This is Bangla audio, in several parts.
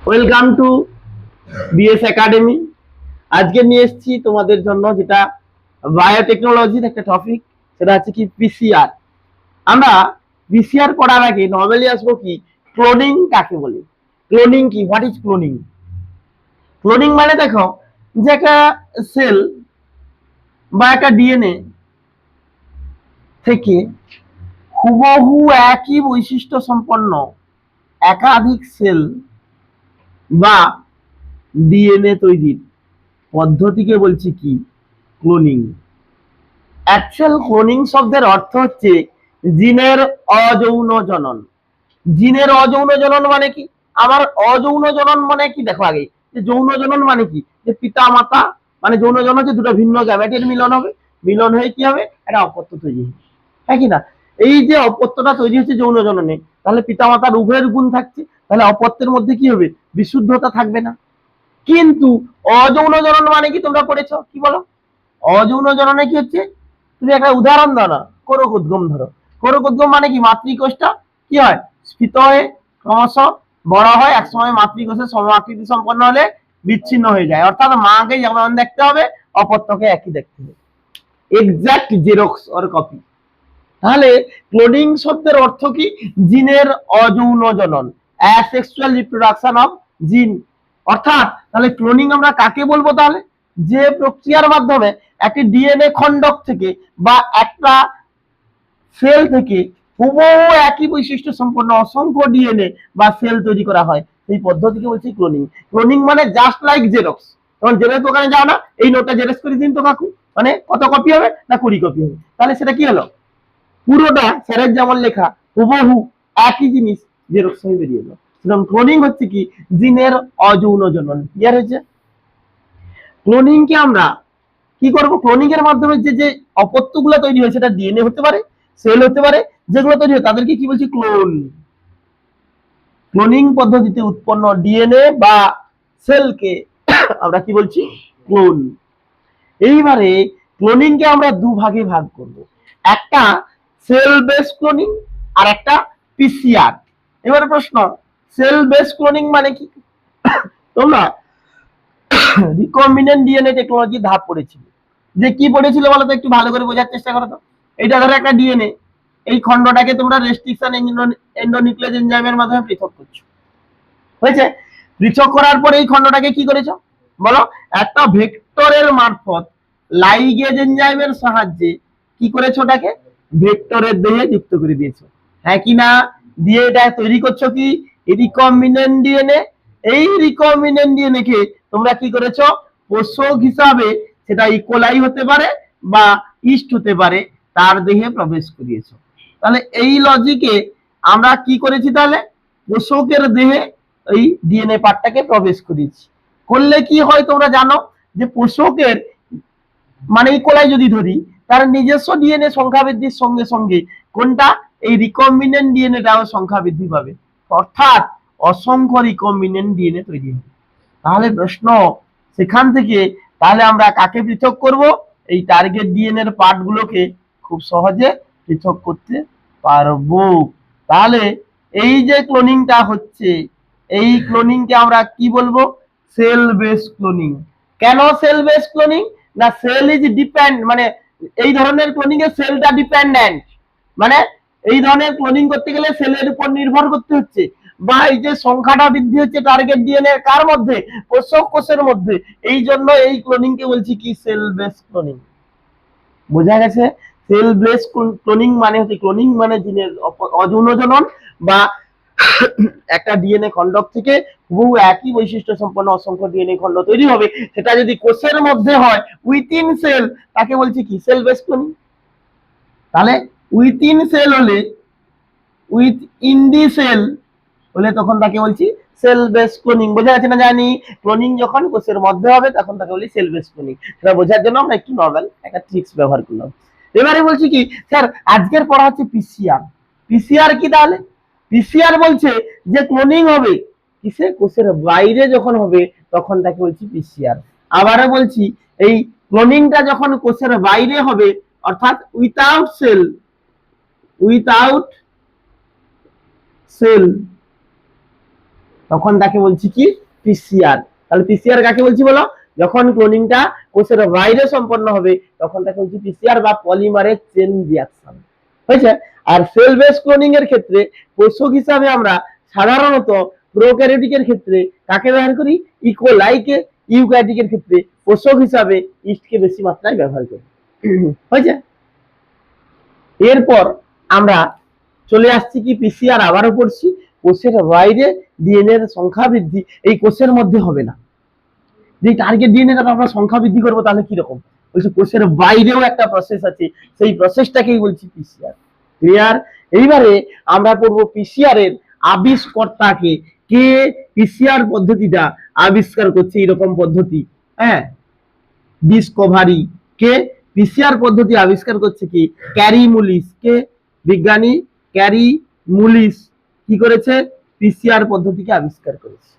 Welcome to BS academy. আজকে নিয়ে এসেছি তোমাদের জন্য যেটা বায়োটেকনোলজির একটা টপিক, সেটা হচ্ছে কি পিসিআর। আমরা পিসিআর করার আগে নর্মালি আসবো কি ক্লোনিং কাকে বলে। ক্লোনিং কি, হোয়াট ইজ ক্লোনিং? ক্লোনিং মানে দেখো যে একটা সেল বা একটা ডিএনএ থেকে হুবহু একই বৈশিষ্ট্য সম্পন্ন একাধিক সেল বা ডিএনএ তৈরির পদ্ধতিকে বলছি কি ক্লোনিং। অ্যাকচুয়াল ক্লোনিং শব্দের অর্থ হচ্ছে জিনের অযৌন জনন। জিনের অযৌন জনন মানে কি? আমার অযৌন জনন মানে কি দেখো আগে, যে যৌন জনন মানে কি, যে পিতা মাতা মানে যৌন জনন হচ্ছে দুটো ভিন্ন গ্যামেটের মিলন হবে, মিলন হয়ে কি হবে একটা অপত্য তৈরি হবে, হ্যাঁ কি না? এই যে অপত্যটা তৈরি হচ্ছে যৌন জননে, তাহলে পিতা মাতার উভয়ের গুণ থাকছে, তাহলে অপত্যের মধ্যে কি হবে, বিশুদ্ধতা থাকবে না। কিন্তু অযৌন জনন মানে কি তোমরা পড়েছো, কি বলো? অযৌন জননে কি হচ্ছে, তুমি একটা উদাহরণ দাও না, কোরক উদ্গম ধরো। কোরক উদ্গম মানে কি, মাতৃকোষটা কি হয়, স্ফীত হয়ে ক্রমশ বড় হয়, একসময় মাতৃকোষের সমাকৃতি সম্পন্ন হলে বিচ্ছিন্ন হয়ে যায়, অর্থাৎ মাকে যেমন দেখতে হবে অপত্যকে একই দেখতে হবে, এক্সাক্ট জেরক্স অর কপি। তাহলে ক্লোনিং শব্দের অর্থ কি, জিনের অযৌন জনন, অ্যাসেক্সুয়াল রিপ্রোডাকশন অফ জিন। অর্থাৎ তাহলে ক্লোনিং আমরা কাকে বলবো? তাহলে যে প্রক্রিয়ার মাধ্যমে একটি ডিএনএ খণ্ডক থেকে বা একটা সেল থেকে হুবহু একই বৈশিষ্ট্য সম্পন্ন অসংখ্য ডিএনএ বা সেল তৈরি করা হয়, এই পদ্ধতিকে বলছি ক্লোনিং। ক্লোনিং মানে জাস্ট লাইক জেরক্স। তখন জেরক্স দোকানে যাও না, এই নোটটা জেরক্স করে দিন তো কাকু, মানে কত কপি হবে না 20 কপি হবে, তাহলে সেটা কি হলো, পুরোটা স্যারের যেমন লেখা হুবহু একই জিনিস জেরক্স হয়ে বেরিয়ে গেল। সুতরাং ক্লোনিং হচ্ছে কি জিনের অযৌন জনন। ক্লিয়ার হয়েছে? ক্লোনিং কে আমরা কি করব, ক্লোনিং এর মাধ্যমে যে যে অপত্যগুলো তৈরি হয়, সেটা ডিএনএ হতে পারে, সেল হতে পারে, যেগুলো তৈরি হয় তাদেরকে কি বলছি, ক্লোন। ক্লোনিং পদ্ধতিতে উৎপন্ন ডিএনএ বা সেলকে আমরা কি বলছি, ক্লোন। এইবারে ক্লোনিং কে আমরা দুভাগে ভাগ করব, একটা সেল বেস ক্লোনিং আর একটা পিসিআর। এবারে প্রশ্ন, সেল বেস ক্লোনিং মানে কি? তোমরা রিকম্বিনেন্ট ডিএনএ টেকনোলজি ধাপ পড়েছিল, যে কি পড়েছিল বলো তো, একটু ভালো করে বোঝার চেষ্টা করো তো। এটা ধরো একটা ডিএনএ, এই খণ্ডটাকে তোমরা রেস্ট্রিকশন এন্ডোনিউক্লিয়েজ এনজাইমের মাধ্যমে পৃথক করছো, হয়েছে? পৃথক করার পরে এই খণ্ডটাকে কি করেছো বলো, একটা ভেক্টরের মারফত লাইগেজ এনজাইমের সাহায্যে কি করেছো, ওটাকে ভেক্টরের দেহে যুক্ত করে দিয়েছো, হ্যাঁ কি না? দিয়ে এটা তৈরি করছো কি রিকম্বিনেন্ট ডিএনএ। এই রিকম্বিনেন্ট ডিএনএ কে তোমরা কি করেছো, পোষক হিসাবে, সেটা ইকোলাই হতে পারে বা ইস্ট হতে পারে, তার দেহে প্রবেশ করিয়েছো। তাহলে এই লজিকে আমরা কি করেছি, তাহলে পোষকের দেহে এই ডিএনএ পার্টটাকে প্রবেশ করিয়েছি। করলে কি হয় তোমরা জানো, যে পোষকের মানে ইকোলাই যদি ধরি, তার নিজস্ব ডিএনএ সংখ্যা বৃদ্ধির সঙ্গে সঙ্গে কোনটা, এই রিকম্বিনেন্ট ডিএনএটাও সংখ্যা বৃদ্ধি পাবে, অর্থাৎ অসংখ্য রিকম্বিনেন্ট ডিএনএ তৈরি হবে। তাহলে প্রশ্ন সেখান থেকে, তাহলে আমরা কাকে পৃথক করব, এই টার্গেট ডিএনএ এর পার্ট গুলোকে খুব সহজে পৃথক করতে পারবো। তাহলে এই যে ক্লোনিংটা হচ্ছে, এই ক্লোনিংকে আমরা কি বলবো, সেল বেস ক্লোনিং। কেন সেল বেস ক্লোনিং? না সেল ইজ ডিপেন্ড, মানে এই ধরনের ক্লোনিং এ সেলটা ডিপেন্ডেন্ট, মানে এই ধরনের ক্লোনিং করতে গেলে সেলের উপর নির্ভর করতে হচ্ছে, বা এই যে সংখ্যাটা বৃদ্ধি হচ্ছে টার্গেট ডিএনএ কার মধ্যে, পোষক কোষের মধ্যে, এই জন্য এই ক্লোনিং কে বলছি কি সেল বেস ক্লোনিং। বোঝা গেছে? সেল বেস ক্লোনিং মানে হচ্ছে, ক্লোনিং মানে জিনের অযৌন জনন বা একটা ডিএনএ খণ্ডক থেকে বহু একই বৈশিষ্ট্য সম্পন্ন অসংখ্য ডিএনএ খণ্ড তৈরি হবে, সেটা যদি কোষের মধ্যে হয় উইথিন সেল, তাকে বলছি কি সেল বেস ক্লোনিং। তাহলে উইথিন সেল হলে, উইথ ইন দি সেল হলে, তখন তাকে বলছি সেল বেস ক্লোনিং। বোঝা যাচ্ছে না? জানি ক্লোনিং যখন কোষের মধ্যে হবে তখন তাকে বলি সেল বেস ক্লোনিং। সেটা বোঝার জন্য আমরা একটু নর্মাল একটা ট্রিক্স ব্যবহার করলাম। এবারে বলছি কি স্যার, আজকের পড়া হচ্ছে পিসিআর। পিসিআর কি? তাহলে পিসিআর বলছে যে ক্লোনিং হবে কিসে, কোষের বাইরে যখন হবে তখন তাকে বলছি পিসিআর। আবারও বলছি, এই ক্লোনিংটা যখন কোষের বাইরে হবে, অর্থাৎ উইথাউট সেল, উইথাউট সেল, তখন তাকে বলছি কি পিসিআর। তাহলে পিসিআর কাকে বলছি বলো? যখন ক্লোনিংটা কোষের বাইরে সম্পন্ন হবে তখন তাকে বলছি পিসিআর বা পলিমারেজ চেইন রিঅ্যাকশন। হয়েছে? আর সেল বেস ক্লোনিং এর ক্ষেত্রে পোষক হিসাবে আমরা সাধারণত প্রোক্যারিওটিকের ক্ষেত্রে কাকে ব্যবহার করি? ইকোলাইকে, ইউক্যারিওটিকের ক্ষেত্রে পোষক হিসাবে ইস্টকে বেশি মাত্রায় ব্যবহার করি। হয়েছে? এরপর আমরা চলে আসছি কি পিসিআর আবারও পড়ছি কোষের বাইরে ডিএনএ এর সংখ্যা বৃদ্ধি এই কোষের মধ্যে হবে না। যে টার্গেট ডিএনএ টা আমরা সংখ্যা বৃদ্ধি করবো তাহলে কি রকম? বলছে কোষের বাইরেও একটা প্রসেস আছে, সেই প্রসেসটাকেই বলছি পিসিআর। ক্লিয়ার? এইবারে আমরা পড়বো পিসিআর এর আবিষ্কর্তাকে, কে পিসিআর পদ্ধতিটা আবিষ্কার করছে এরকম পদ্ধতি, হ্যাঁ, ডিসকভারি। কে পিসিআর পদ্ধতি আবিষ্কার করছে? কি ক্যারি মুলিস। কে বিজ্ঞানী ক্যারি মুলিস কি করেছে? পিসিআর পদ্ধতিকে আবিষ্কার করেছে।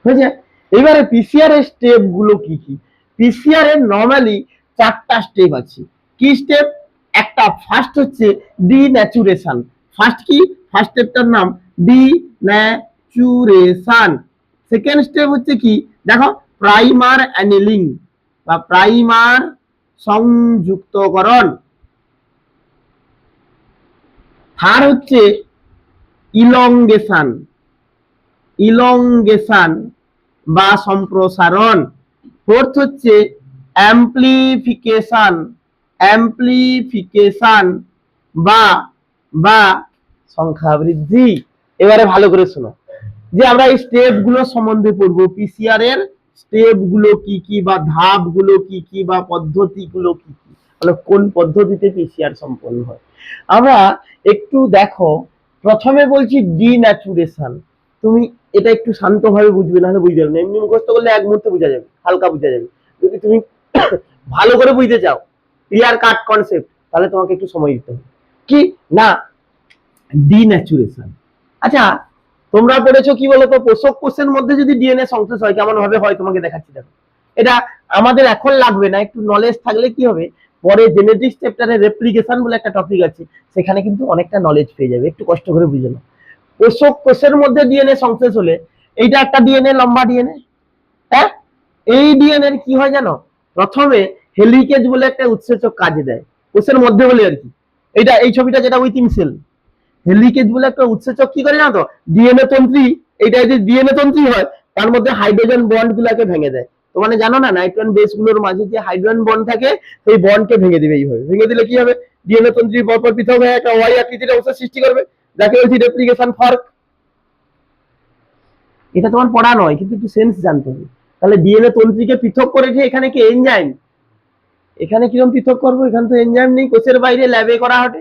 হয়েছে? এবারে পিসিআর এর স্টেপ গুলো কি কি? পিসিআর এর নরমালি 4টা স্টেপ আছে। কি স্টেপ? একটা ফার্স্ট হচ্ছে ডিন্যাচুরেশন। ফার্স্ট কি? ফার্স্ট স্টেপটার নাম ডিন্যাচুরেশন। সেকেন্ড স্টেপ হচ্ছে কি? দেখো প্রাইমার অ্যানিলিং বা প্রাইমার সংযুক্তকরণ। থার্ড হচ্ছে ইলংগেশন, ইলংগেশন বা সম্প্রসারণ। ফোর্থ হচ্ছে অ্যাম্প্লিফিকেশন, অ্যাম্প্লিফিকেশন বা বা সংখ্যা বৃদ্ধি। এবারে ভালো করে শোনো যে আমরা এই স্টেপ গুলো সম্বন্ধে পড়বো। পিসিআর এর স্টেপ গুলো কি কি বা ধাপ গুলো কি কি বা পদ্ধতি গুলো কি কি, মানে কোন পদ্ধতিতে পিসিআর সম্পন্ন হয়। আমরা একটু দেখো, প্রথমে বলছি ডিন্যাচুরেশন। তুমি এটা একটু শান্তভাবে বুঝবে, না হলে বুঝতে যাবে না। এমনি মুখস্থ করলে এক মুহূর্তে বোঝা যাবে, হালকা বোঝা যাবে। যদি তুমি ভালো করে বুঝতে চাও, ক্লিয়ার কাট কনসেপ্ট, তাহলে তোমাকে একটু সময় দিতে হবে। কি না ডিন্যাচুরেশন। আচ্ছা তোমরা পড়েছো কি বলতো, পোষক কোষের মধ্যে যদি ডিএনএ সংশ্লেষ হয় কেমন ভাবে হয় তোমাকে দেখাচ্ছি। দেখো এটা আমাদের এখন লাগবে না, একটু নলেজ থাকলে কি হবে, পরে জেনেটিক্স চ্যাপ্টারে রেপ্লিকেশন বলে একটা টপিক আছে, সেখানে কিন্তু অনেকটা নলেজ পেয়ে যাবে। একটু কষ্ট করে বুঝে নাও। পোষক কোষের মধ্যে ডিএনএ সংশ্লেষ হলে, এইটা একটা ডিএনএ, লম্বা ডিএনএ, হ্যাঁ, এই ডিএনএ কি হয় জানো? প্রথমে হেলিকেজ বলে একটা উৎসেচক কাজে দেয় কোষের মধ্যে বলে আর কি। এইটা এই ছবিটা যেটা উইথিন সেল, হেলিকেজ বলে একটা উৎসেচক কি করে জানো তো? ডিএনএ তন্ত্রী, এইটা যে ডিএনএ তন্ত্রী হয় তার মধ্যে হাইড্রোজেন বন্ড গুলাকে ভেঙে দেয়। তো মানে জানো না, নাইট্রোজেন বেস গুলোর মাঝে যে হাইড্রোজেন বন্ড থাকে সেই বন্ডকে ভেঙে দিবে। এইভাবে ভেঙে দিলে কি হবে? ডিএনএ তন্ত্রী পরপর পৃথক হয়ে একটা ওয়াই আকৃতির অংশ সৃষ্টি করবে, যাকে বলছি রেপ্লিকেশন ফর্ক। এটা তোমার পড়া নয়, কিন্তু একটু সেন্স জানতে হবে। তাহলে ডিএনএ তন্ত্রীকে পৃথক করেছে এখানে কি এনজাইম। এখানে কিরকম পৃথক করবো? এখানে তো এনজাইম নেই, কোষের বাইরে ল্যাবে করা হবে।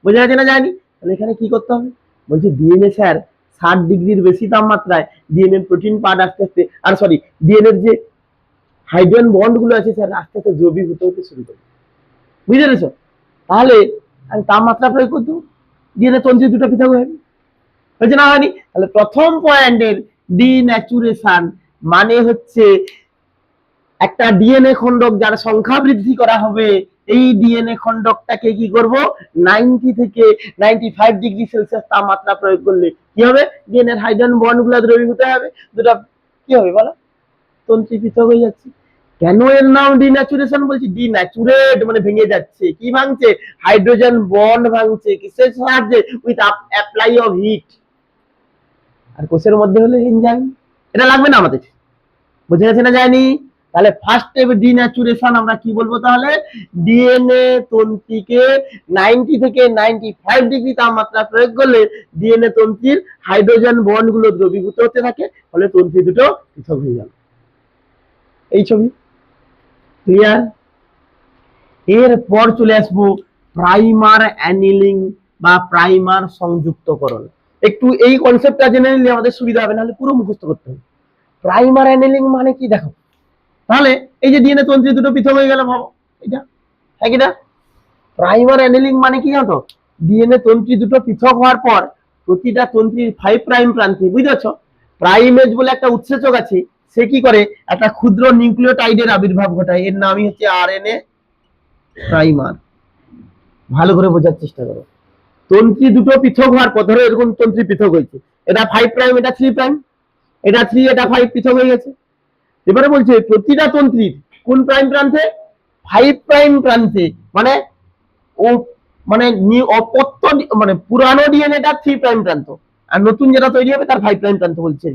বোঝা যাচ্ছে না? জানি। তাহলে এখানে কি করতে হবে? বলছি ডিএনএ স্যার 60 ডিগ্রির বেশি তাপমাত্রায় ডিএনএ প্রোটিন পার্ট আস্তে আস্তে, আর সরি ডিএনএ যে হাইড্রোজেন বন্ড গুলো আছে স্যার আস্তে আস্তে দ্রবীভূত হতে শুরু করে। বুঝতে পেরেছো? তাহলে আমি তাপমাত্রা প্রয়োগ করতে ডিএনএ তন্ত্রী দুটো পৃথক হয়ে যাবে। হয়েছে না? হয়নি? তাহলে প্রথম পয়েন্টের ডিন্যাচুরেশন মানে হচ্ছে একটা ডিএনএ খণ্ডক যার সংখ্যা বৃদ্ধি করা হবে, এই ডিএনএ খণ্ডকটাকে কি করব? 90 থেকে 95 ডিগ্রি সেলসিয়াস তাপমাত্রা প্রয়োগ করলে কি হবে? ডিএনএ এর হাইড্রোজেন বন্ড গুলো দ্রবীভূত হবে, দুটো কি হবে বলো? তন্ত্রী পৃথক হয়ে যাচ্ছে। কেন এর নাম ডিন্যাচুরেশন বলছি? ডিন্যাচুরেট মানে ভেঙে যাচ্ছে। কি ভাঙছে? হাইড্রোজেন বন্ড ভাঙছে। কিসের সাহায্যে? With apply of heat. আর কোষের মধ্যে হলে এনজাইম। এটা লাগবে না আমাদের। বুঝে গেছে না? যায়নি? তাহলে ফার্স্ট স্টেপ ডিন্যাচুরেশন আমরা কি বলবো? তাহলে ডিএনএ তন্ত্রীকে 90 থেকে 95 ডিগ্রি তাপমাত্রা প্রয়োগ করলে ডিএনএ তন্ত্রীর হাইড্রোজেন বন্ড গুলো দ্রবীভূত হতে থাকে, ফলে তন্ত্রী দুটো পৃথক হয়ে গেল। এই ছবি ক্লিয়ার? এরপর চলে আসবো প্রাইমার অ্যানিলিং বা প্রাইমার সংযুক্তকরণ। একটু এই কনসেপ্টটা জেনে নিলে আমাদের সুবিধা হবে, নাহলে পুরো মুখস্থ করতে হবে। প্রাইমার অ্যানিলিং মানে কি দেখো, তাহলে এই যে ডিএনএ তন্ত্রী দুটো পৃথক হয়ে গেল, ভাবো এটা, হ্যাঁ কি না? প্রাইমার অ্যানিলিং মানে কি জানো? ডিএনএ তন্ত্রী দুটো পৃথক হওয়ার পর প্রতিটা তন্ত্রীর 5 প্রাইম প্রান্তে, বুঝতে পারছো, প্রাইমেজ বলে একটা উৎসেচক আছে, সে কি করে? একটা ক্ষুদ্র নিউক্লিওটাইডের আবির্ভাব ঘটায়, এর নামই হচ্ছে আরএনএ প্রাইমার। ভালো করে বোঝার চেষ্টা করো। তন্ত্রী দুটো পৃথক হওয়ার পর, ধরো এরকম তন্ত্রী পৃথক হয়েছে, এটা 5 প্রাইম, এটা 3 প্রাইম, এটা 3 এটা 5 পৃথক হয়ে গেছে। এবারে বলছে প্রতিটা তন্ত্রীর কোন প্রাইম প্রান্তে, 5 প্রাইম প্রান্তে, মানে ও মানে অপত্য মানে পুরানো ডিএনএটা 3 প্রাইম প্রান্ত, আর নতুন যেটা তৈরি হবে তার 5 প্রাইম প্রান্ত বলছে।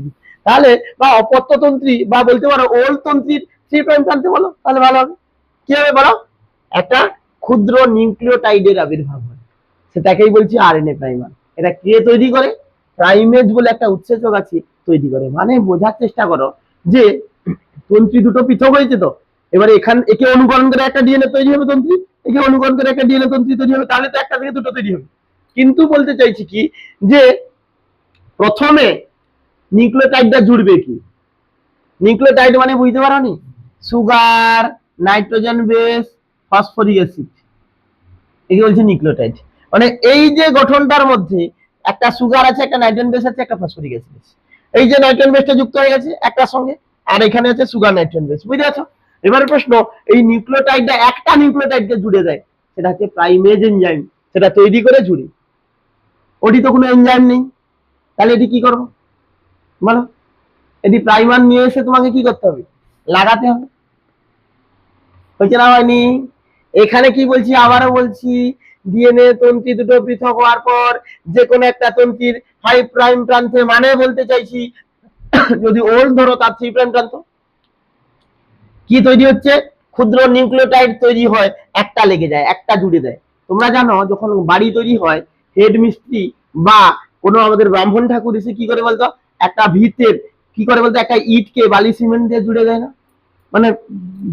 তাহলে বা অপত্য তন্ত্রী বা বলতে পারো ওল্ড তন্ত্রীর 3 প্রাইম প্রান্তে বলো, তাহলে ভালো হবে। কি হবে বলো? একটা ক্ষুদ্র নিউক্লিওটাইডের আবির্ভাব হয়, সেটাকেই বলছি আরএনএ প্রাইমার। এটা কে তৈরি করে? প্রাইমেজ বলে একটা উৎসেচক আছে তৈরি করে। মানে বোঝার চেষ্টা করো যে তন্ত্রী দুটো পৃথক হয়েছে, তো এবারে একে অনুকরণ করে একটা ডিএনএ তৈরি হবে তন্ত্রী, একে অনুকরণ করে একটা ডিএনএ তন্ত্রী তৈরি হবে, তাহলে তো একটা থেকে দুটো তৈরি হবে। কিন্তু বলতে চাইছি কি যে প্রথমে নিউক্লিওটাইডটা জুড়বে কি? নিউক্লিওটাইড মানে বুঝতে পারো নি? Sugar, nitrogen base, phosphoric acid, একে বলছে নিউক্লিওটাইড। মানে এই যে গঠনটার মধ্যে একটা সুগার আছে, একটা নাইট্রোজেন বেস আছে, একটা ফসফরিক অ্যাসিড আছে। এই যে নাইট্রোজেন বেসটা যুক্ত হয়ে গেছে একটার সঙ্গে, আর এখানে আছে সুগার নাইট্রোজেন বেস, বুঝতে পারছো? এবারে প্রশ্ন, এই নিউক্লিওটাইডটা একটা নিউক্লিওটাইডকে জুড়ে দেয়, সেটা হচ্ছে প্রাইমেজ এনজাইম, সেটা তৈরি করে জুড়ে। ওটি তো কোনো এনজাইম নেই, তাহলে এটি কি করবো বলো? এটি প্রাইমার নিয়ে এসে তোমাকে কি করতে হবে? লাগাতে হবে। হয়েছে না হয়নি? এখানে কি বলছি, আবারও বলছি, ডিএনএ তন্ত্রী দুটো পৃথক হওয়ার পর যে কোনো একটা তন্ত্রীর 5 প্রাইম প্রান্তে, মানে বলতে চাইছি যদি ওল্ড ধরো তার 3 প্রাইম প্রান্ত, কি তৈরি হচ্ছে? ক্ষুদ্র নিউক্লিওটাইড তৈরি হয়, একটা লেগে যায়, একটা জুড়ে দেয়। তোমরা জানো যখন বাড়ি তৈরি হয়, হেড মিস্ত্রি বা কোনো আমাদের ব্রাহ্মণ ঠাকুর এসে কি করে বলতো, একটা ভিতের কি করে বলতো, একটা ইটকে বালি সিমেন্ট দিয়ে জুড়ে দেয় না, মানে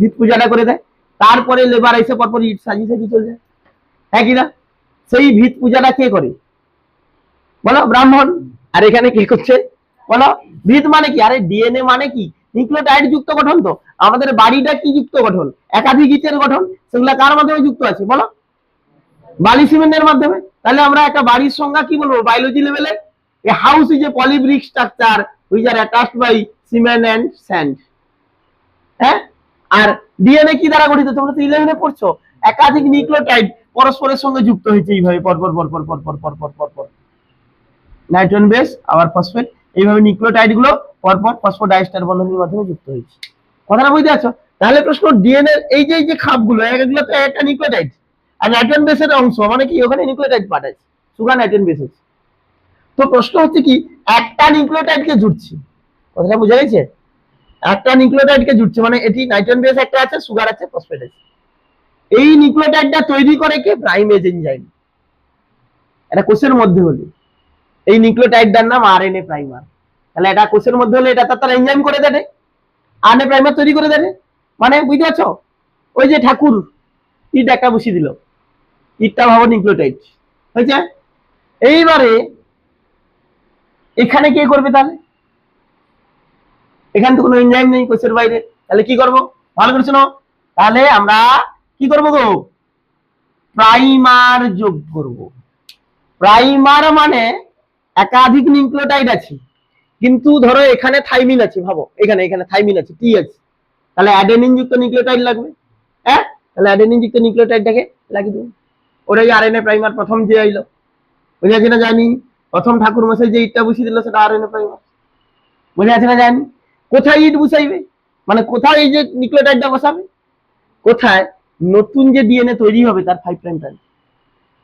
ভিত পূজাটা করে দেয়, তারপরে লেবার এসে পরপর ইট সাজিয়ে সাজিয়ে চলে যায়, হ্যাঁ কিনা? সেই ভিত পূজাটা কে করে বলো? ব্রাহ্মণ। আর এখানে কে করছে বলো? ভিত মানে কি? আরে ডিএনএ মানে কি? নিউক্লিওটাইড যুক্ত গঠন। তো আমাদের বাড়িটা কি যুক্ত গঠন? একাধিক ইটের গঠন। সেগুলা কার মাধ্যমে যুক্ত আছে বলো? বালি সিমেন্টের মাধ্যমে। তাহলে আমরা একটা বাড়ির সংজ্ঞা কি বলবো বায়োলজি লেভেলে? A house is a polybrick structure which are attached by cement and sand. হ্যাঁ, আর ডিএনএ কি দ্বারা গঠিত? তোমরা তো 11 এ পড়ছো, একাধিক নিউক্লিওটাইড পরস্পরের সঙ্গে যুক্ত হয়েছে এইভাবে পরপর পরপর পরপর পরপর পরপর, নাইট্রোজেন বেস আবার ফসফেট, এইভাবে নিউক্লিওটাইড গুলো পরপর ফসফোডাইএস্টার বন্ধনের মাধ্যমে যুক্ত হয়েছে। কথাটা বুঝতে পারছো? তাহলে প্রশ্ন, ডিএনএ এই যে খাপগুলো, এগুলো তো একটা নিউক্লিওটাইড, আর নাইট্রোজেন বেসের অংশ, মানে কি ওখানে নিউক্লিওটাইড পার্ট আছে, সুগার নাইট্রোজেন বেস আছে। তো প্রশ্ন হচ্ছে কি, একটা নিউক্লিওটাইডকে জুড়ছি, কথাটা বোঝা গেছে? একটা নিউক্লিওটাইডকে জুড়ছে, মানে এটি নাইট্রোজেন বেস একটা আছে, সুগার আছে, ফসফেট আছে। এই নিউক্লিওটাইডটা তৈরি করে কে? Primase enzyme. এটা কোষের মধ্যে হলে এই নিউক্লিওটাইডটার নাম আরএনএ প্রাইমার। তাহলে এটা কোষের মধ্যে হলে এটা তার এনজাইম করে দেবে, আরএনএ প্রাইমার তৈরি করে দেবে। মানে বুঝতে পারছো? ওই যে ঠাকুর ইট একটা বসিয়ে দিল, ইটটা ভাবো নিউক্লিওটাইড হয়েছে। এইবারে এখানে কে করবে? তাহলে এখানে তো কোনো এনজাইম নেই কোষের বাইরে, তাহলে কি করব? ভালো করে শোনো, তাহলে আমরা কি করব গো? প্রাইমার যোগ করব। প্রাইমার মানে একাধিক নিউক্লিওটাইড আছে, কিন্তু ধরো এখানে থাইমিন আছে, ভাবো এখানে থাইমিন আছে, টি আছে, তাহলে অ্যাডেনিন যুক্ত নিউক্লিওটাইড লাগবে। হ্যাঁ, তাহলে অ্যাডেনিন যুক্ত নিউক্লিওটাইডটাকে লাগিয়ে দেবো। ওটাই আরএনএ প্রাইমার প্রথম যে আইলো, বুঝে আছে না জানি? প্রথম ঠাকুর মশাই যে ইটটা বসিয়ে দিল সেটা আরএনএ প্রাইমার, বুঝে আছে না জানি? কোথায় ইট বসাইবে, মানে কোথায় এই যে নিউক্লিওটাইডটা বসাবে? কোথায়? নতুন যে ডিএনএ তৈরি হবে তার 5 প্রাইম প্রান্ত,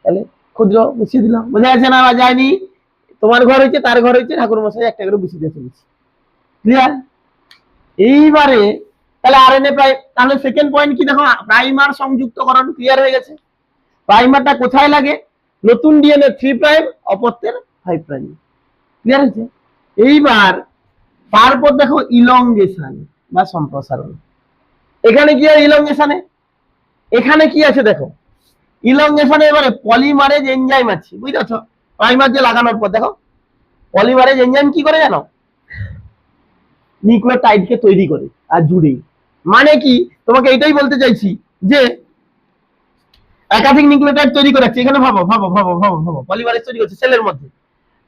তাহলে ক্ষুদ্র বসিয়ে দিলাম। বোঝা যাচ্ছে না? যায়নি? তোমার ঘর হয়েছে, তার ঘর হয়েছে, ঠাকুর মশাই একটা করে বসিয়ে দিয়ে চলেছে। ক্লিয়ার? এইবারে তাহলে আরএনএ প্রাইম, তাহলে সেকেন্ড পয়েন্ট কি দেখো, প্রাইমার সংযুক্তকরণ ক্লিয়ার হয়ে গেছে। প্রাইমারটা কোথায় লাগে? নতুন ডিএনএ 3 প্রাইম, অপত্যের 5 প্রাইম। ক্লিয়ার হয়েছে? এইবার তারপর দেখো ইলংগেশন বা সম্প্রসারণ। এখানে কি হয় ইলংগেশনে? এখানে কি আছে দেখো, ইলংগেশনে এবারে পলিমারেজ এনজাইম আছে, বুঝতে পারছো? প্রাইমার যে লাগানোর পর দেখো পলিমারেজ এনজাইম কি করে জানো? নিউক্লিওটাইডকে তৈরি করে আর জুড়েই। মানে কি, তোমাকে এটাই বলতে চাইছি যে একাধিক নিউক্লিওটাইড তৈরি করাচ্ছে। এখানে ভাবো ভাবো ভাবো ভাবো ভাবো, পলিমারেজ তৈরি করছে সেলের মধ্যে,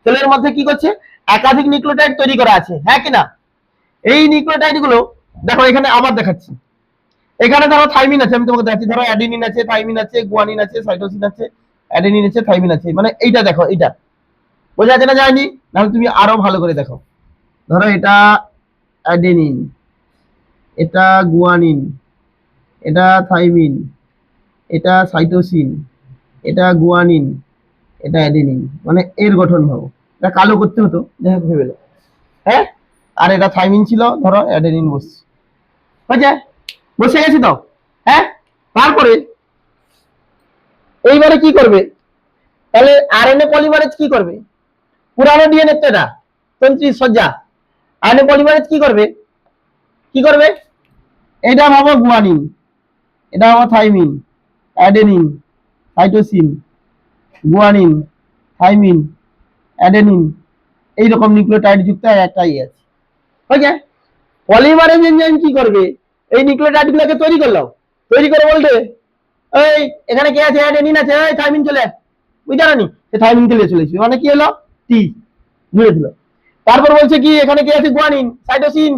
সেলের মধ্যে কি করছে? একাধিক নিউক্লিওটাইড তৈরি করা আছে, হ্যাঁ কিনা? এই নিউক্লিওটাইড গুলো দেখো এখানে আবার দেখাচ্ছি। এখানে ধরো থাইমিন আছে, আমি তোমাকে দেখাচ্ছি, ধরো অ্যাডেনিন আছে, থাইমিন আছে, গুয়ানিন আছে, সাইটোসিন আছে, অ্যাডেনিন আছে, থাইমিন আছে, মানে এইটা দেখো, এইটা বোঝা যাচ্ছে না যায়নি? নাহলে তুমি আরো ভালো করে দেখো। ধরো এটা অ্যাডেনিন, এটা গুয়ানিন, এটা থাইমিন, এটা সাইটোসিন, এটা গুয়ানিন, এটা অ্যাডেনিন, মানে এর গঠন ভাবো। এটা কালো করতে হতো, যাই হোক ভেবে নাও। হ্যাঁ, আর এটা থাইমিন ছিল, ধরো অ্যাডেনিন বসছে, বুঝছে, বসে গেছি তো। হ্যাঁ, তারপরে এইবারে কি করবে, তাহলে আরএনএ পলিমারেজ কি করবে, পুরানো ডিএনএ তো এটা তন্ত্রী সজ্জা, আরএনএ পলিমারেজ কি করবে, কি করবে, এটা ভাবো গুয়ানিন, এটা ভাবো thymine, adenine, cytosine, guanine, thymine, adenine, এইরকম নিউক্লিওটাইড যুক্ত একটা ইয়ে আছে। ওকে, পলিমারেজ এনজাইম কি করবে, এই নিউক্লিওটাইড গুলোকে তৈরি করলো, তৈরি করে বলতে এই এখানে কে আছে, অ্যাডেনিন আছে, এই থাইমিন চলে, বুঝতে পারনি, সে থাইমিন চলে চলেছে, মানে কি হলো, টি জুড়ে দিল। তারপর বলছে কি এখানে কে আছে, গুয়ানিন, সাইটোসিন,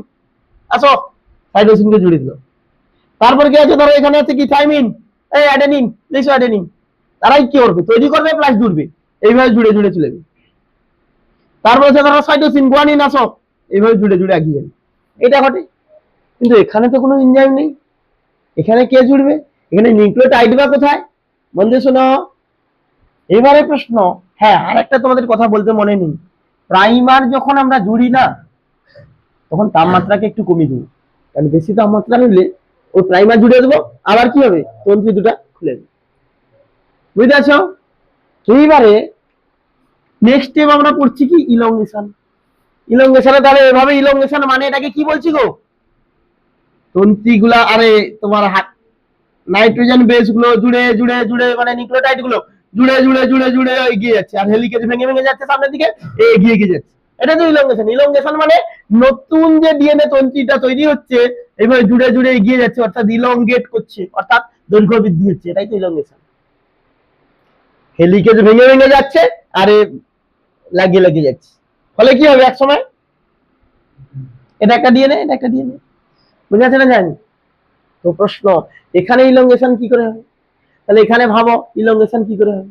আসো, সাইটোসিনকে জুড়ে দিল। তারপর কি আছে, ধরো এখানে আছে কি থাইমিন, এই অ্যাডেনিন, দেখছো অ্যাডেনিন, তারাই কি করবে, তৈরি করবে প্লাস জুড়বে, এইভাবে জুড়ে জুড়ে চলে যাবে। তারপর হচ্ছে ধরো সাইটোসিন, গুয়ানিন, আসো, এইভাবে জুড়ে জুড়ে এগিয়ে যাবে, এটা ঘটে। কিন্তু এখানে তো কোনো এনজাইম নেই, এখানে কে জুড়বে, এখানে নিউক্লিওটাইড বা কোথায়, বন্ধু শোনো। এবারে প্রশ্ন, হ্যাঁ আর একটা তোমাদের কথা বলতে মনে নেই, প্রাইমার যখন আমরা জুড়ি না, তখন তাপমাত্রাকে একটু কমিয়ে দেবো, কারণ বেশি তাপমাত্রা নিলে ওই প্রাইমার জুড়ে দেবো, আবার কি হবে, তন্ত্রী দুটা খুলে দেবে, বুঝতে পারছো। এইবারে নেক্সট স্টেপ আমরা পড়ছি কি, ইলংগেশন। ইলংগেশনে তাহলে এভাবে ইলংগেশন মানে এটাকে কি বলছি গো, তন্ত্রীগুলা, আরে তোমার নাইট্রোজেন বেস গুলো জুড়ে জুড়ে জুড়ে, মানে নিউক্লিওটাইড গুলো জুড়ে জুড়ে জুড়ে জুড়ে এগিয়ে যাচ্ছে, আর হেলিকেজ ভেঙে ভেঙে যাচ্ছে সামনের দিকে, এগিয়ে এগিয়ে যাচ্ছে, এটা তো ইলংগেশন। ইলংগেশন মানে নতুন যে ডিএনএ তন্ত্রীটা তৈরি হচ্ছে, এইভাবে জুড়ে জুড়ে এগিয়ে যাচ্ছে, অর্থাৎ ইলংগেট করছে, অর্থাৎ দৈর্ঘ্য বৃদ্ধি হচ্ছে, এটাই তো ইলংগেশন। হেলিকেজ ভেঙে ভেঙে যাচ্ছে, আরে লাগিয়ে লাগিয়ে যাচ্ছে, ফলে কি হবে, এক সময় এটা একটা ডিএনএ, এটা একটা ডিএনএ, বুঝে যাচ্ছে না, জানি। তো প্রশ্ন, এখানে ইলংগেশন কি করে হবে, তাহলে এখানে ভাবো ইলংগেশন কি করে হবে,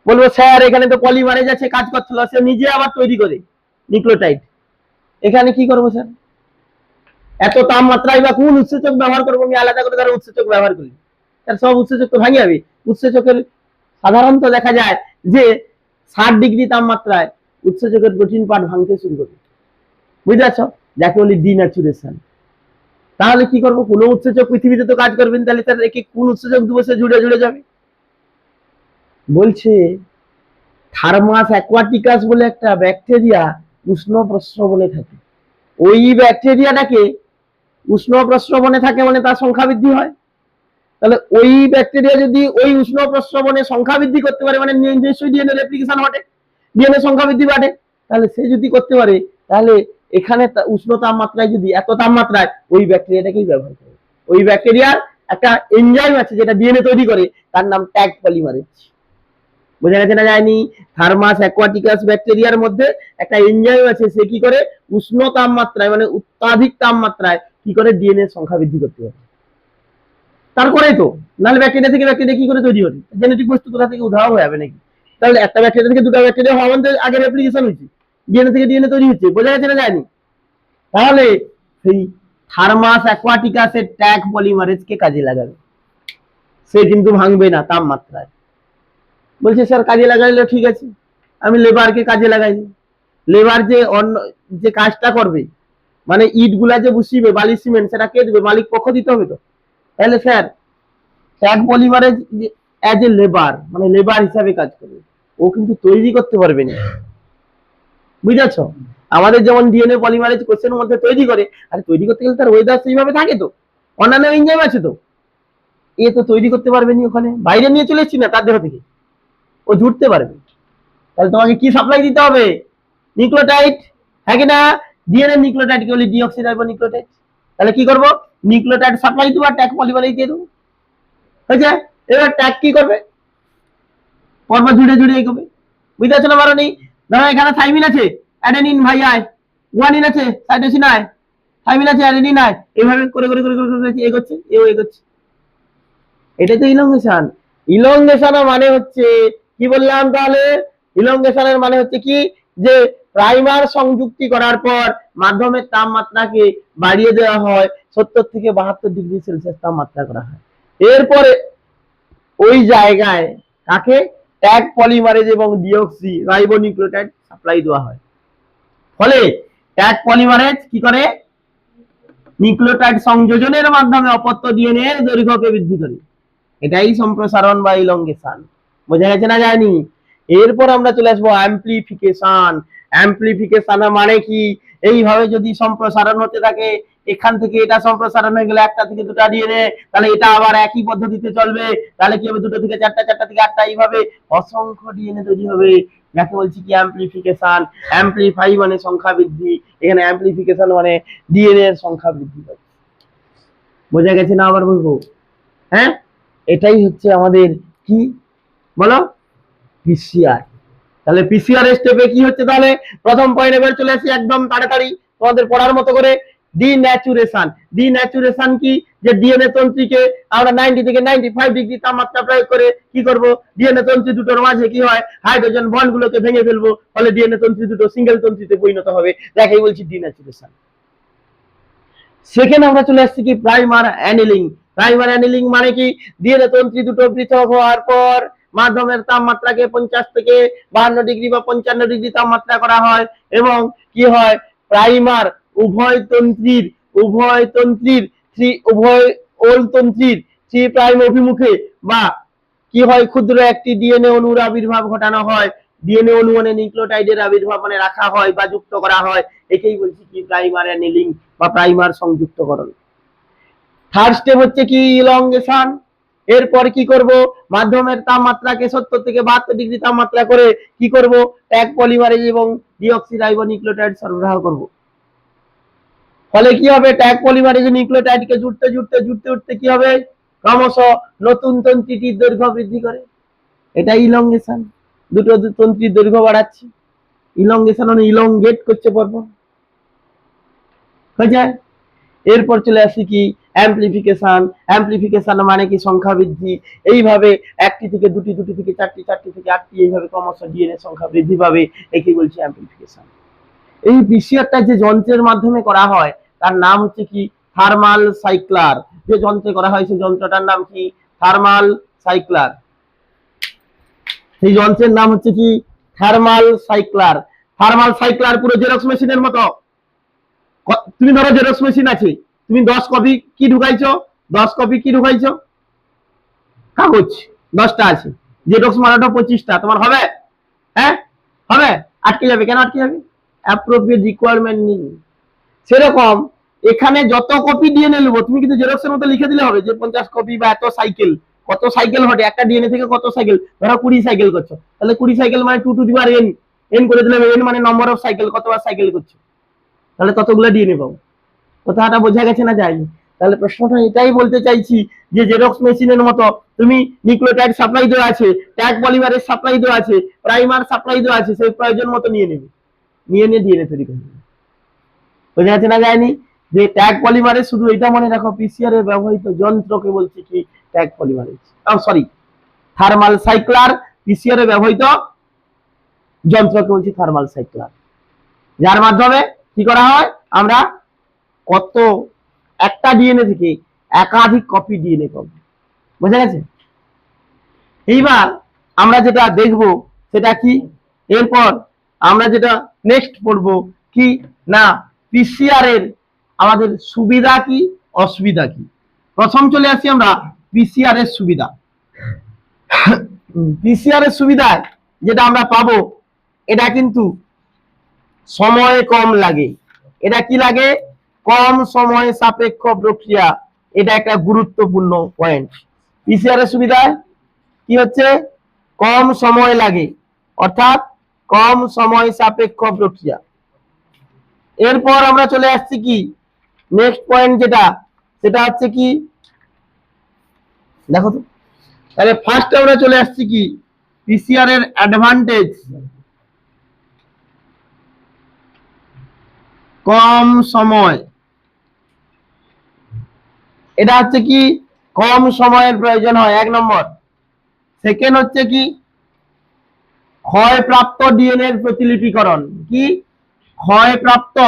বলবো স্যার এখানে তো পলিমারেজ আছে, কাজ করছিল, সে নিজে আবার তৈরি করে নিউক্লিওটাইড, এখানে কি করবো স্যার, এত তাপমাত্রায় বা কোন উৎসেচক ব্যবহার করবো, আমি আলাদা করে ধরো উৎসেচক ব্যবহার করি, তার সব উৎসেচক তো ভাঙে যাবে। উৎসেচকের সাধারণত দেখা যায় যে 60 ডিগ্রি তাপমাত্রায় উৎসেচকের প্রোটিন পার্ট ভাঙতে শুরু করে, বুঝতে পারছো, যাকে বলি ডিন্যাচুরেশন। তাহলে কি করবো, কোন উৎসেচক পৃথিবীতে তো কাজ করবেন, তাহলে তার একে কোন উৎসেচক দেবো, সে জুড়ে জুড়ে যাবে। বলছে থার্মাস অ্যাকোয়াটিকাস বলে একটা ব্যাকটেরিয়া উষ্ণ প্রস্রবণে থাকে, ওই ব্যাকটেরিয়াটাকে উষ্ণ প্রস্রবণে থাকে মানে তার সংখ্যা বৃদ্ধি হয়, তাহলে ওই ব্যাকটেরিয়া যদি ওই উষ্ণ প্রস্রবণে সংখ্যা বৃদ্ধি করতে পারে, মানে নিশ্চয়ই ডিএনএ রেপ্লিকেশন ঘটে, ডিএনএ সংখ্যা বৃদ্ধি বাড়ে, তাহলে সে যদি করতে পারে, তাহলে এখানে উষ্ণ তাপমাত্রায় যদি এত তাপমাত্রায় ওই ব্যাকটেরিয়াটাকেই ব্যবহার করে, ওই ব্যাকটেরিয়ার একটা এনজাইম আছে যেটা ডিএনএ তৈরি করে, তার নাম ট্যাগ পলিমারেজ, বোঝা গেছে না যায়নি। থার্মাস অ্যাকোয়াটিকাস ব্যাকটেরিয়ার মধ্যে একটা এনজাইম আছে, সে কি করে উষ্ণ তাপমাত্রায়, মানে অত্যাধিক তাপমাত্রায় কি করে ডিএনএ সংখ্যা বৃদ্ধি করতে পারে, তারপরেই তো, নাহলে ব্যাকটেরিয়া থেকে ব্যাকটেরিয়া কি করে তৈরি হবে, জেনেটিক বস্তু কোথা থেকে উদ্ভাব হয়ে যাবে নাকি, তাহলে একটা ব্যাকটেরিয়া থেকে দুটো ব্যাকটেরিয়া হওয়া মানে আগে রেপ্লিকেশন হয়েছে, ডিএনএ থেকে ডিএনএ তৈরি হচ্ছে, বোঝা গেছে না যায়নি। তাহলে সেই থার্মাস অ্যাকোয়াটিকাসের ট্যাগ পলিমারেজকে কাজে লাগাবে, সে কিন্তু ভাঙবে না তাপমাত্রায়। বলছে স্যার কাজে লাগাইলে ঠিক আছে, আমি লেবারকে কাজে লাগাই, লেবার যে অন্য যে কাজটা করবে, মানে ইট গুলা যে বসিবে, বালি সিমেন্ট, সেটা কে দেবে, মালিক পক্ষ দিতে হবে তো, তাহলে sir tag polymerase as a labour, মানে লেবার হিসাবে কাজ করবে, ও কিন্তু তৈরি করতে পারবে না, বুঝেছ। আমাদের যেমন ডিএনএ পলিমারেজ কোষের মধ্যে তৈরি করে, আর তৈরি করতে গেলে তার ওয়েদার সেইভাবে থাকে, তো অন্যান্য এনজাইম আছে, তো এ তো তৈরি করতে পারবে না, ওখানে বাইরে নিয়ে চলে এসছি না তার দেহ থেকে, ও জুড়তে পারবে, তাহলে তোমাকে কি সাপ্লাই দিতে হবে, নিউক্লিওটাইড, হ্যাঁ কি না, ডিএনএ নিউক্লিওটাইড কে বলি ডিঅক্সিরাইবো নিউক্লিওটাইড, তাহলে কি করবো, নিউক্লিওটাইড সাপ্লাই দেবো আর ট্যাগ পলিমারেজ দিয়ে দেবো, হয়েছে। এবার ট্যাগ কি করবে, পরপর জুড়ে জুড়ে এগোবে, বুঝতে পারছো না, বারো নেই। ধরো এখানে থাইমিন আছে, অ্যাডেনিন ভাই আয়, গুয়ানিন আছে, সাইটোসিন আয়, থাইমিন আছে, অ্যাডেনিন আয়, এইভাবে করে করে করে করে এগোচ্ছে, এও এগোচ্ছে, এটাই তো ইলংগেশন। ইলংগেশন মানে হচ্ছে কি বললাম, তাহলে ইলংগেশনের মানে হচ্ছে কি, যে প্রাইমার সংযুক্তি করার পর মাধ্যমের তাপমাত্রাকে বাড়িয়ে দেওয়া হয় 70 থেকে 72 ডিগ্রি সেলসিয়াস তাপমাত্রা করা হয়। এরপরে ওই জায়গায় কাকে ট্যাগ পলিমারেজ এবং ডিঅক্সি রাইবোনিউক্লিওটাইড সাপ্লাই দেওয়া হয়। ফলে ট্যাগ পলিমারেজ কি করে নিউক্লিওটাইড সংযোজনের মাধ্যমে অপত্য ডিএনএ এর দৈর্ঘ্যকে বৃদ্ধি করে। এটাই সম্প্রসারণ বা ইলংগেশন। বোঝা গেছে না যায়নি? এরপর আমরা চলে আসবো অ্যাম্প্লিফিকেশন। অ্যাম্প্লিফিকেশন মানে কি এইভাবে যদি সম্প্রসারণ হতে থাকে এখান থেকে এটা সম্প্রসারণ হয়ে গেলে একটা থেকে দুটা ডিএনএ তাহলে এটা আবার একই পদ্ধতিতে চলবে তাহলে কি হবে দুটো থেকে চারটা চারটা থেকে আটটা এইভাবে অসংখ্য ডিএনএ তৈরি হবে যাকে বলছি কি অ্যাম্প্লিফিকেশন। অ্যাম্প্লিফাই মানে সংখ্যা বৃদ্ধি এখানে অ্যাম্প্লিফিকেশন মানে ডিএনএ এর সংখ্যা বৃদ্ধি পাচ্ছে। বোঝা গেছে না আবার বলবো? হ্যাঁ এটাই হচ্ছে আমাদের কি বলো পিসিআর। তাহলে পিসিআর স্টেপে কি হচ্ছে তাহলে প্রথম পয়েন্টে এবার চলে আসি একদম তাড়াতাড়ি তোমাদের পড়ার মতো করে ডিন্যাচুরেশন। ডিন্যাচুরেশন কি যে ডিএনএ তন্ত্রীকে আমরা 90 থেকে 95 ডিগ্রি তাপমাত্রা প্রয়োগ করে কি করব ডিএনএ তন্ত্রী দুটোর মাঝে কি হয় হাইড্রোজেন বন্ডগুলোকে ভেঙে ফেলবো ফলে ডিএনএ তন্ত্রী দুটো সিঙ্গেল তন্ত্রীতে পরিণত হবে যাকে বলছি ডিন্যাচুরেশন। সেকেন্ড আমরা চলে আসছি কি প্রাইমার অ্যানিলিং। প্রাইমার অ্যানিলিং মানে কি ডিএনএ তন্ত্রী দুটো পৃথক হওয়ার পর মাধ্যমের তাপমাত্রাকে 50 থেকে 52 ডিগ্রি বা 55 ডিগ্রি তাপমাত্রা করা হয় এবং কি হয় প্রাইমার উভয় তন্ত্রীর উভয় ওল তন্ত্রীর 3 প্রাইম অভিমুখে বা কি হয় ক্ষুদ্র একটি ডিএনএ অণুর আবির্ভাব ঘটানো হয়। ডিএনএ অণু মানে নিউক্লিওটাইডের আবির্ভাব মানে রাখা হয় বা যুক্ত করা হয় একেই বলছি কি প্রাইমার অ্যানিলিং বা প্রাইমার সংযুক্তকরণ। থার্ড স্টেপ হচ্ছে কি ইলংগেশন। এরপর কি করব মাধ্যমের তাপমাত্রাকে 70 থেকে 72 ডিগ্রি তাপমাত্রা করে কি করব ট্যাগ পলিমারেজ এবং ডিঅক্সিরাইবোনিউক্লিওটাইড সরবরাহ করব। ফলে কি হবে ট্যাগ পলিমারেজ নিউক্লিওটাইডকে জুড়তে কি হবে ক্রমশ নতুন তন্ত্রীটির দৈর্ঘ্য বৃদ্ধি করে। এটা ইলংগেশন। দুটো তন্ত্রীর দৈর্ঘ্য বাড়াচ্ছে। ইলংগেশন মানে ইলংগেট করছে পরপর হয়ে যায়। এরপর চলে আসি কি অ্যাম্প্লিফিকেশন। অ্যাম্প্লিফিকেশন মানে কি সংখ্যা বৃদ্ধি। এইভাবে একটি থেকে দুটি থেকে চারটি থেকে আটটি এইভাবে ক্রমশ ডিএনএ সংখ্যা বৃদ্ধি পাবে একে বলছি অ্যাম্প্লিফিকেশন। এই পিসিআরটা যে যন্ত্রের মাধ্যমে করা হয় তার নাম হচ্ছে কি থার্মাল সাইক্লার। যে যন্ত্রে করা হয় সেই যন্ত্রটার নাম কি থার্মাল সাইক্লার। সেই যন্ত্রের নাম হচ্ছে কি থার্মাল সাইক্লার। থার্মাল সাইক্লার পুরো জেরক্স মেশিনের মতো। তুমি ধরো জেরক্স মেশিন আছে তুমি 10 কপি কি ঢুকাইছো 10 কপি কি ঢুকাইছো কাগজ 10টা আছে জেরক্স মারাটা 25টা তোমার হবে? হ্যাঁ হবে? আটকে যাবে। কেন আটকে যাবে? অ্যাপ্রোপ্রিয়েট রিকোয়ারমেন্ট নেই। সেরকম এখানে যত কপি ডিএনএ নেবো তুমি কিন্তু জেরক্সের মতো লিখে দিলে হবে যে 50 কপি বা এত সাইকেল। কত সাইকেল হবে একটা ডিএনএ থেকে কত সাইকেল ধরো 20 সাইকেল করছো তাহলে 20 সাইকেল মানে 2 to the power n। n করে দিলে n মানে নাম্বার অফ সাইকেল কতবার সাইকেল করছো তাহলে ততগুলো ডিএনএ পাবো। কথাটা বোঝা গেছে না যায়নি? তাহলে প্রশ্নটা এটাই বলতে চাইছি যে জেরক্স মেশিনের মতো তুমি নিউক্লিওটাইড সাপ্লাই দেওয়া আছে ট্যাগ পলিমারেজ সাপ্লাই দেওয়া আছে প্রাইমার সাপ্লাই দেওয়া আছে সেই প্রয়োজন মতো নিয়ে নেবে নিয়ে ডিএনএ তৈরি করবে। বোঝা যাচ্ছে না যায়নি? যে ট্যাগ পলিমারেজ শুধু এটা মনে রাখো পিসিআর এর ব্যবহৃত যন্ত্রকে বলছি কি Taq polymerase sorry thermal cycler. PCR এর ব্যবহৃত যন্ত্রকে বলছি থার্মাল সাইক্লার যার মাধ্যমে কি করা হয় আমরা কত একটা ডিএনএ থেকে একাধিক কপি ডিএনএ পাবো। বোঝা গেছে? এইবার আমরা যেটা দেখব সেটা কি এরপর আমরা যেটা নেক্সট পড়বো কি না পিসিআর এর আমাদের সুবিধা কি অসুবিধা কি। প্রথম চলে আসি আমরা পিসিআর এর সুবিধা। পিসিআর এর সুবিধায় যেটা আমরা পাবো এটা কিন্তু সময় কম লাগে। এটা কি লাগে কম সময় সাপেক্ষ প্রক্রিয়া। এটা একটা গুরুত্বপূর্ণ পয়েন্ট। পিসিআর এর সুবিধায় কি হচ্ছে কম সময় লাগে অর্থাৎ কম সময় সাপেক্ষ প্রক্রিয়া। এরপর আমরা চলে আসছি কি নেক্সট পয়েন্ট যেটা সেটা হচ্ছে কি দেখো তো তাহলে ফার্স্ট আমরা চলে আসছি কি পিসিআর এর অ্যাডভান্টেজ কম সময়। এটা হচ্ছে কি কম সময়ের প্রয়োজন হয় 1 নম্বর। সেকেন্ড হচ্ছে কি ক্ষয়প্রাপ্ত ডিএনএ এর প্রতিলিপিকরণ। কি? ক্ষয়প্রাপ্ত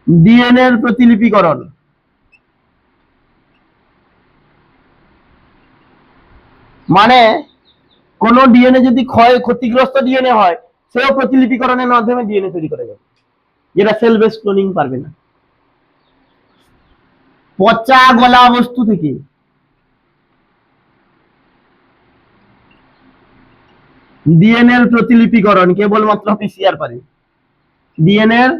ডিএনএ এর প্রতিলিপিকরণ। মানে কোন ডিএনএ যদি ক্ষতিগ্রস্ত ডিএনএ হয়, সেও প্রতিলিপিকরণের মাধ্যমে ডিএনএ তৈরি করে যাবে, যেটা সেল বেস ক্লোনিং পারবে না। পচা গলা বস্তু থেকে ডিএনএ এর প্রতিলিপিকরণ কেবলমাত্র পিসিআর পারে। ডিএনএ এর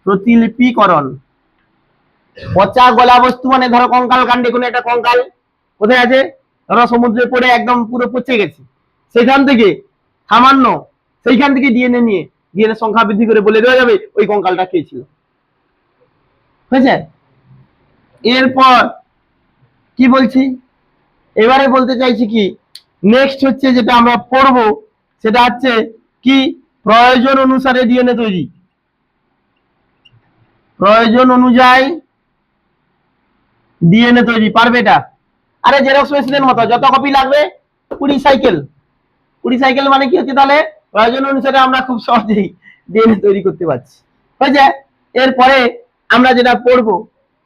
প্রতিলিপিকরণ। পচা গলা বস্তু মানে ধরো কঙ্কাল কাণ্ডে কোনো একটা কঙ্কাল কোথায় আছে, ধরো সমুদ্রে পড়ে একদম পুরো পচে গেছে, সেখান থেকে সামান্য সেইখান থেকে ডিএনএ নিয়ে ডিএনএ সংখ্যা বৃদ্ধি করে বলে দেওয়া যাবে ওই কঙ্কালটা কে ছিল। হয়েছে? এরপর কি বলছি, এবারে বলতে চাইছি কি, নেক্সট হচ্ছে যেটা আমরা পড়বো সেটা হচ্ছে কি, প্রয়োজন অনুসারে ডিএনএ তৈরি। প্রয়োজন অনুযায়ী ডিএনএ তৈরি পারবে এটা? আরে জেরক্স মেশিনের মতো যত কপি লাগবে 20 সাইকেল। 20 সাইকেল মানে কি হচ্ছে, তাহলে প্রয়োজন অনুসারে আমরা খুব সহজেই ডিএনএ তৈরি করতে পারছি। হয়েছে? এরপরে আমরা যেটা পড়বো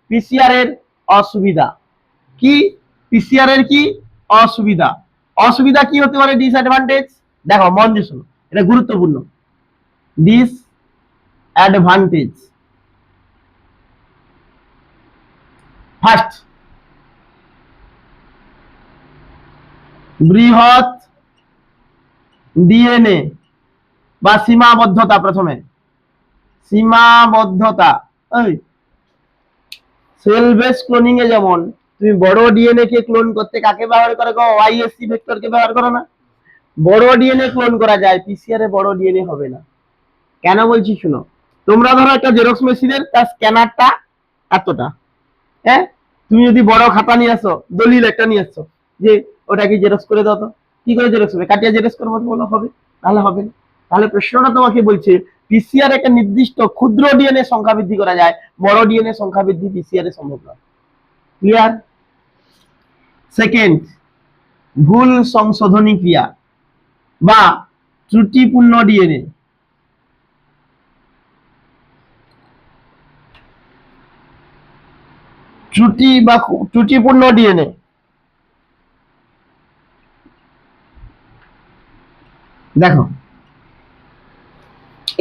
পিসিআর এর অসুবিধা। কি? পিসিআর এর কি অসুবিধা? অসুবিধা কি হতে পারে, ডিসঅ্যাডভান্টেজ? দেখো মন দিয়ে শোনো, এটা গুরুত্বপূর্ণ। ডিসঅ্যাডভান্টেজ। ফার্স্ট, বৃহৎ ডিএনএ বা সীমাবদ্ধতা। প্রথমে সীমাবদ্ধতা। এই সেল বেস ক্লোনিং এ যেমন তুমি বড় ডিএনএ কে ক্লোন করতে কাকে ব্যবহার করো গো? ওয়াইএসসি ভেক্টর কে ব্যবহার করো না? বড় ডিএনএ ক্লোন করা যায়, পিসিআর এ বড় ডিএনএ হবে না। কেন বলছি শুনো, তোমরা ধরো একটা জেরক্স মেশিনের তার স্ক্যানারটা এতটা, হ্যাঁ, তুমি যদি বড় খাতা নিয়ে আসো, দলিল একটা নিয়ে আসছো যে ওটাকে জেরক্স করে দাও, তো কি করে জেরক্স হবে? কাটিয়ে জেরক্স করবো বলো, হবে? তাহলে হবে না। তাহলে প্রশ্নটা তোমাকে বলছে পিসিআর একটা নির্দিষ্ট ক্ষুদ্র ডিএনএ সংখ্যা বৃদ্ধি করা যায়, বড় ডিএনএ সংখ্যা বৃদ্ধি পিসিআর এ সম্ভব নয়। ক্লিয়ার? সেকেন্ড, ভুল সংশোধনী ক্রিয়া বা ত্রুটিপূর্ণ ডিএনএ। ত্রুটিপূর্ণ ডিএনএ। দেখো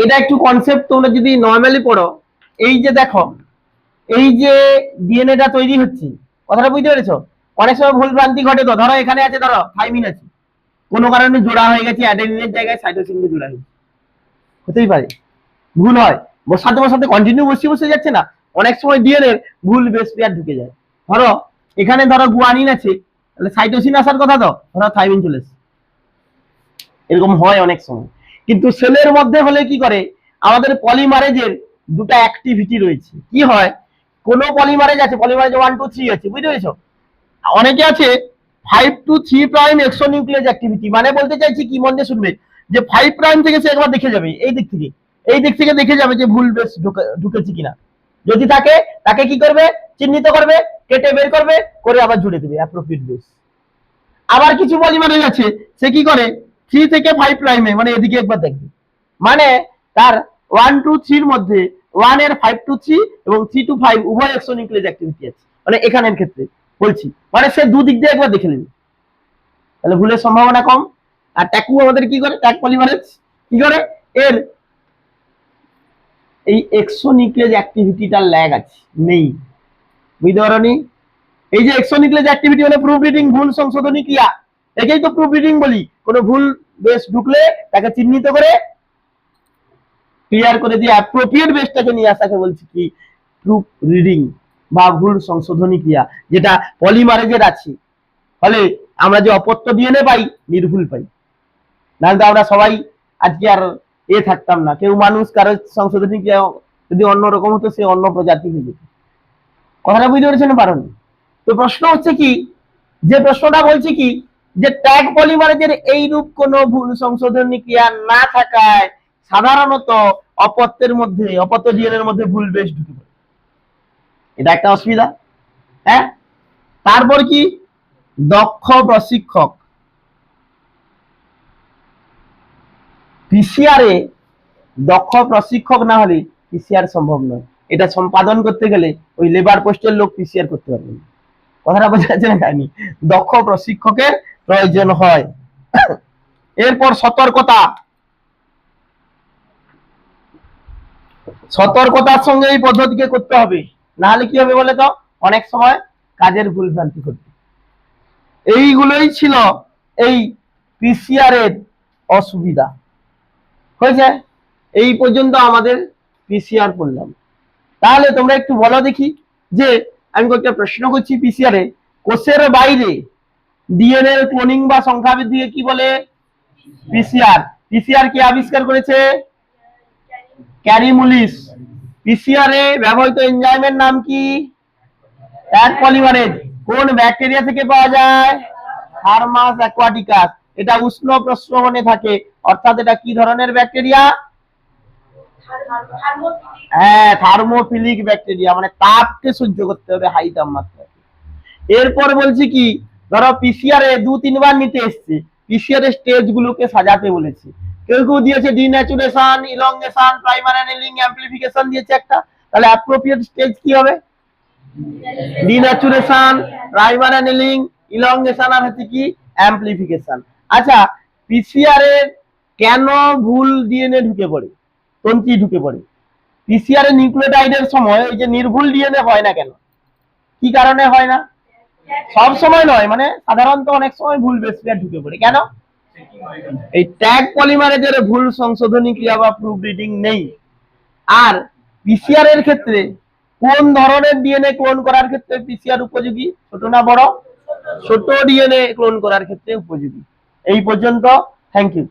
এটা একটু কনসেপ্ট তোমরা যদি নর্মালি পড়ো, এই যে দেখো এই যে ডিএনএটা তৈরি হচ্ছে, কথাটা বুঝতে পেরেছো? অনেক সময় ভুল ভ্রান্তি ঘটে। তো ধরো এখানে আছে, ধরো থাইমিন আছে, কোনো কারণে জোড়া হয়ে গেছে, অ্যাডেনিনের জায়গায় সাইটোসিনকে জোড়া হয়েছে, হতেই পারে, ভুল হয়, বসাতে বসাতে কন্টিনিউ বসে যাচ্ছে না, অনেক সময় ডিএনএ ভুল বেস পেয়ার ঢুকে যায়। ধরো এখানে ধরো গুয়ানিন আছে, তাহলে সাইটোসিন আসার কথা, তো ধরো থাইমিন চলে এসেছে, এরকম হয় অনেক সময়। কিন্তু সেলের মধ্যে হলে কি করে, আমাদের পলিমারেজের দুটো অ্যাক্টিভিটি রয়েছে। কি হয়, কোন পলিমারেজ আছে, পলিমারেজ 1 2 3 আছে, বুঝতে পেরেছো? অনেকে আছে 5 to 3 প্রাইম এক্সোনিউক্লিয়েজ অ্যাক্টিভিটি। মানে বলতে চাইছি কি, মন দিয়ে শুনবে, যে 5 প্রাইম থেকে সে একবার দেখে যাবে, এই দিক থেকে দেখে যাবে যে ভুল বেস ঢুকেছে কিনা। যদি থাকে তাকে কি করবে, চিহ্নিত করবে, কেটে বের করবে, করে আবার জুড়ে দেবে অ্যাপ্রোপ্রিয়েট বেস। আবার কিছু পলিমারেজ আছে, সে কি করে 3 থেকে 5 প্রাইমে, মানে এদিকে একবার দেখবে, মানে তার 1 to 3 এর মধ্যে 1 এর 5 to 3 এবং 3 to 5 উভয় এক্সোনিউক্লিয়েজ অ্যাক্টিভিটি আছে, মানে এখানের ক্ষেত্রে বলছি, মানে সে দুদিক দিয়ে একবার দেখে নেবে, তাহলে ভুলের সম্ভাবনা কম। আর ট্যাকু আমাদের কি করে, ট্যাক পলিমারেজ কি করে, এর এই এক্সোনিউক্লিয়েজ অ্যাক্টিভিটিটা ল্যাগ আছে, নেই, বুঝতে পারোনি? এই যে এক্সোনিউক্লিয়েজ অ্যাক্টিভিটি মানে প্রুফ রিডিং, ভুল সংশোধনী ক্রিয়া, একেই তো প্রুফ রিডিং বলি। কোনো ভুল বেস ঢুকলে তাকে চিহ্নিত করে ক্লিয়ার করে দিয়ে অ্যাপ্রোপ্রিয়েট বেসটাকে নিয়ে আসাকে বলছি কি, প্রুফ রিডিং বা ভুল সংশোধনী ক্রিয়া, যেটা পলিমারেজের আছে। ফলে আমরা যে অপত্য ডিএনএ পাই, নির্ভুল পাই, নাহলে তো আমরা সবাই আজকে আর থাকতাম না। কেউ মানুষ, কারো সংশোধনী ক্রিয়া যদি অন্যরকম হতো, সে অন্য প্রজাতি হয়ে যেত। কথাটা বুঝতে পেরেছেন পারোনি? তো প্রশ্ন হচ্ছে কি, যে প্রশ্নটা বলছে কি, যে ট্যাগ পলিমারেজের এই রূপ কোনো ভুল সংশোধনী ক্রিয়া না থাকায় সাধারণত অপত্যের মধ্যে, অপত্য ডিএনএ এর মধ্যে ভুল বেস ঢুকে পড়ে, এটা একটা অসুবিধা। হ্যাঁ, তারপর কি, দক্ষ প্রশিক্ষক। পিসিআর এ দক্ষ প্রশিক্ষক না হলে পিসিআর সম্ভব নয়। এটা সম্পাদন করতে গেলে ওই লেবার পোস্টের লোক পিসিআর করতে পারবে না। কথাটা বোঝা যাচ্ছে না? জানি দক্ষ প্রশিক্ষকের প্রয়োজন হয়। এরপর সতর্কতা, সতর্কতার সঙ্গে এই পদ্ধতিকে করতে হবে, না হলে কি হবে বলে তো, অনেক সময় কাজের ভুল ভ্রান্তি করবে। এইগুলোই ছিল এই পিসিআর এর অসুবিধা। হয়েছে? এই পর্যন্ত আমাদের পিসিআর পড়লাম। তাহলে তোমরা একটু বলো দেখি যে আমি কয়েকটা প্রশ্ন করছি। পিসিআর এ কোষের বাইরে ডিএনএ ক্লোনিং বা সংখ্যা বৃদ্ধিকে কি বলে? পিসিআর। পিসিআর কে আবিষ্কার করেছে? ক্যারিমুলিস। পিসিআর এ ব্যবহৃত এনজাইমের নাম কি? Taq polymerase. কোন ব্যাকটেরিয়া থেকে পাওয়া যায়? থার্মাস অ্যাকুয়াটিকাস। এটা উষ্ণ প্রস্রবণে থাকে, অর্থাৎ এটা কি ধরনের ব্যাকটেরিয়া? হ্যাঁ, থার্মোফিলিক ব্যাকটেরিয়া, মানে তাপকে সহ্য করতে হবে, হাই তাপমাত্রা। এরপর বলছি কি, ধরো পিসিআর এ 2-3 বার নিতে এসছে, পিসিআর এর স্টেজ গুলোকে সাজাতে বলেছে। কেউ কেউ দিয়েছে ডিন্যাচুরেশন, ইলংগেশন, প্রাইমারি অ্যানিলিং, অ্যামপ্লিফিকেশন দিয়েছে একটা। তাহলে অ্যাপ্রোপ্রিয়েট স্টেজ কি হবে? ডিন্যাচুরেশন, প্রাইমারি অ্যানিলিং, ইলংগেশন আর হচ্ছে কি অ্যামপ্লিফিকেশন। আচ্ছা, পিসিআর এর কেন ভুল ডিএনএ ঢুকে পড়ে, তন্ত্রী ঢুকে পড়ে? পিসিআর এর নিউক্লিওটাইডের সময় এই যে নির্ভুল ডিএনএ হয় না কেন? কি কারণে হয় না? সব সময় নয়, মানে সাধারণত অনেক সময় ভুল বেসপেয়ার ঢুকে পড়ে। কেন? এই ট্যাগ পলিমারেজের ভুল সংশোধনী ক্রিয়া বা প্রুফ রিডিং নেই। আর পিসিআর এর ক্ষেত্রে কোন ধরনের ডিএনএ ক্লোন করার ক্ষেত্রে পিসিআর উপযোগী? ছোট না বড়? ছোট ডিএনএ ক্লোন করার ক্ষেত্রে উপযোগী। এই পর্যন্ত। Thank you.